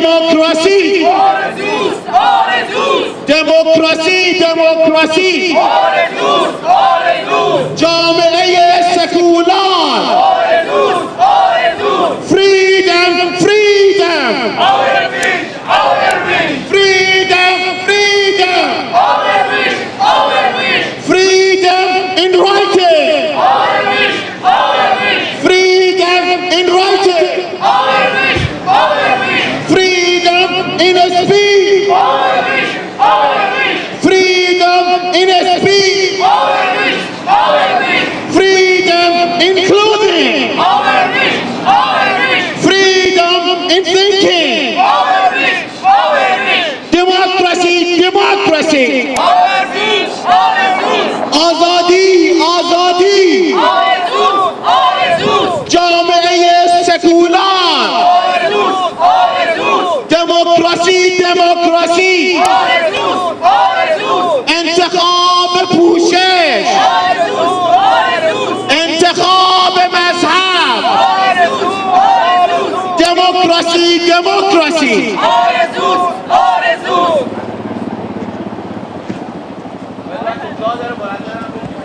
دموکراسی دموکراسی دموکراسی جامعه سکولار فریدم فریدم فریدم فریدم freedom in writing freedom in writing freedom in speech freedom in speech freedom in clothing freedom in thinking democracy democracy آزادی آزادی جامعه سکولار دموکراسی دموکراسی انتخاب پوشش انتخاب مذهب دموکراسی دموکراسی